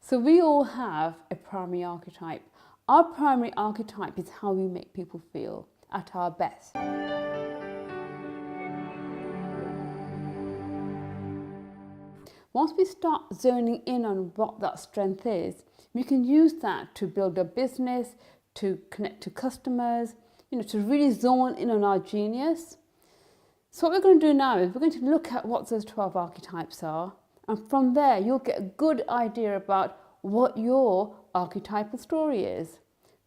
So we all have a primary archetype. Our primary archetype is how we make people feel at our best. Once we start zoning in on what that strength is, we can use that to build a business, to connect to customers, to really zone in on our genius. So what we're going to do now is we're going to look at what those 12 archetypes are, and from there you'll get a good idea about what your archetypal story is.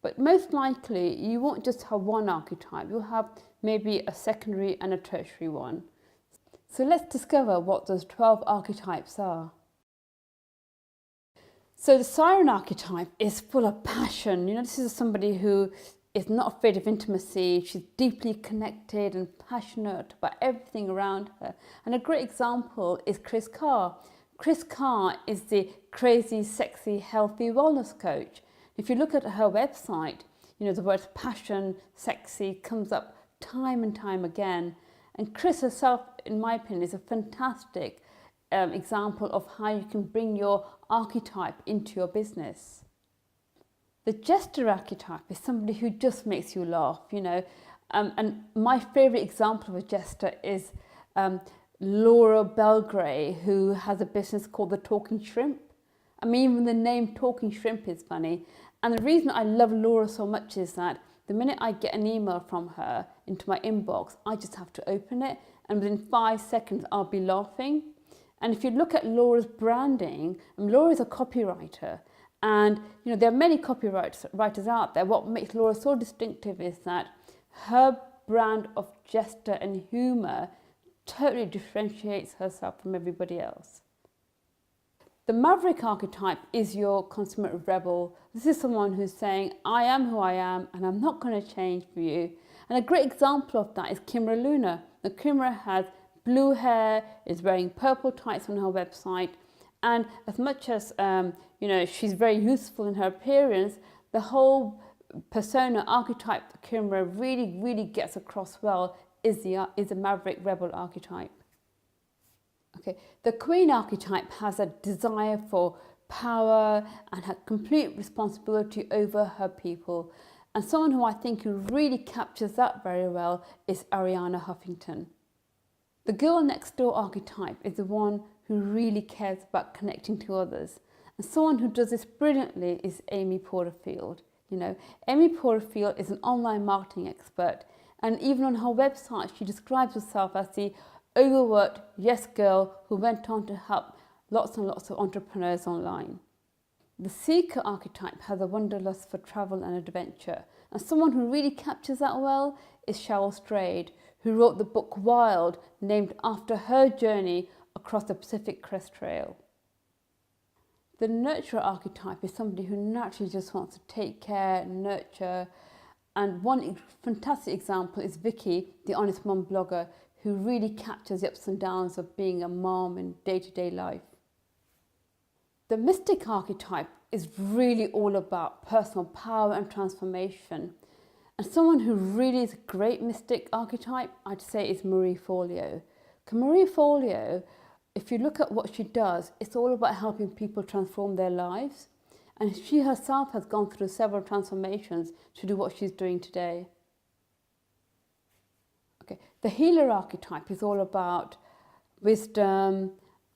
But most likely you won't just have one archetype, you'll have maybe a secondary and a tertiary one. So let's discover what those 12 archetypes are. So the Siren archetype is full of passion. This is somebody who is not afraid of intimacy. She's deeply connected and passionate about everything around her. And a great example is Chris Carr. Chris Carr is the crazy, sexy, healthy wellness coach. If you look at her website, the words passion, sexy comes up time and time again. And Chris herself, in my opinion, is a fantastic example of how you can bring your archetype into your business. The Jester archetype is somebody who just makes you laugh, and my favourite example of a Jester is Laura Belgray, who has a business called the Talking Shrimp. I mean, even the name Talking Shrimp is funny. And the reason I love Laura so much is that the minute I get an email from her into my inbox, I just have to open it, and within 5 seconds I'll be laughing. And if you look at Laura's branding, Laura is a copywriter, and there are many copywriters out there. What makes Laura so distinctive is that her brand of jester and humour totally differentiates herself from everybody else. The Maverick archetype is your consummate rebel. This is someone who's saying, I am who I am and I'm not going to change for you. And a great example of that is Kimra Luna. Now, Kimra has blue hair, is wearing purple tights on her website, and as much as she's very useful in her appearance, the whole persona archetype that Kimra really gets across well is the Maverick rebel archetype. Okay, the Queen archetype has a desire for power and her complete responsibility over her people. And someone who I think who really captures that very well is Ariana Huffington. The girl next door archetype is the one who really cares about connecting to others. And someone who does this brilliantly is Amy Porterfield. Amy Porterfield is an online marketing expert, and even on her website she describes herself as the overworked yes girl who went on to help lots and lots of entrepreneurs online. The Seeker archetype has a wanderlust for travel and adventure, and someone who really captures that well is Cheryl Strayed, who wrote the book Wild, named after her journey across the Pacific Crest Trail. The Nurturer archetype is somebody who naturally just wants to take care, nurture, and one fantastic example is Vicky, the Honest Mum blogger, who really captures the ups and downs of being a mom in day-to-day life. The Mystic archetype is really all about personal power and transformation. And someone who really is a great mystic archetype, I'd say, is Marie Forleo. Marie Forleo, if you look at what she does, it's all about helping people transform their lives. And she herself has gone through several transformations to do what she's doing today. Okay, the Healer archetype is all about wisdom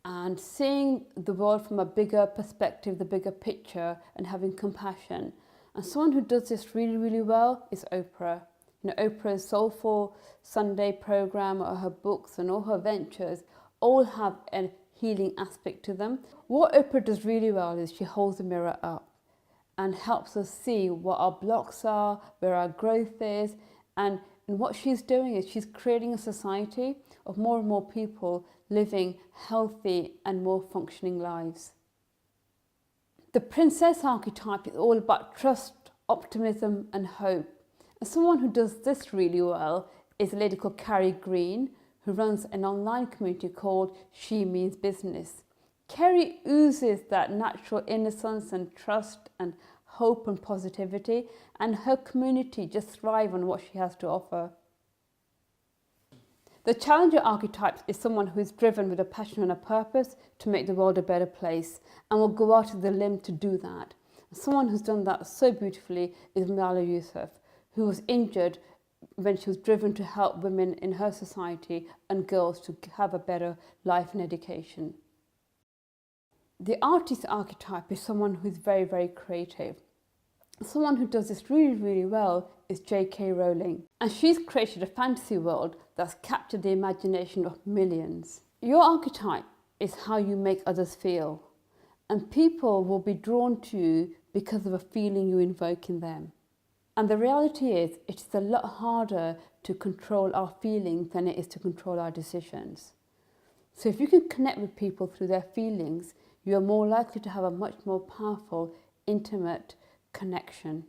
and seeing the world from a bigger perspective, the bigger picture, and having compassion. And someone who does this really well is Oprah. Oprah's Soulful Sunday program, or her books and all her ventures all have a healing aspect to them. What Oprah does really well is she holds the mirror up and helps us see what our blocks are, where our growth is, and what she's doing is she's creating a society of more and more people living healthy and more functioning lives. The Princess archetype is all about trust, optimism and hope. And someone who does this really well is a lady called Carrie Green, who runs an online community called She Means Business. Carrie oozes that natural innocence and trust and hope and positivity, and her community just thrive on what she has to offer. The challenger archetype is someone who is driven with a passion and a purpose to make the world a better place and will go out of the limb to do that. Someone who's done that so beautifully is Malala Yousaf, who was injured when she was driven to help women in her society and girls to have a better life and education. The artist archetype is someone who is very, very creative. Someone who does this really, really well is J.K. Rowling. And she's created a fantasy world that's captured the imagination of millions. Your archetype is how you make others feel. And people will be drawn to you because of a feeling you invoke in them. And the reality is, it is a lot harder to control our feelings than it is to control our decisions. So if you can connect with people through their feelings, you are more likely to have a much more powerful, intimate connection.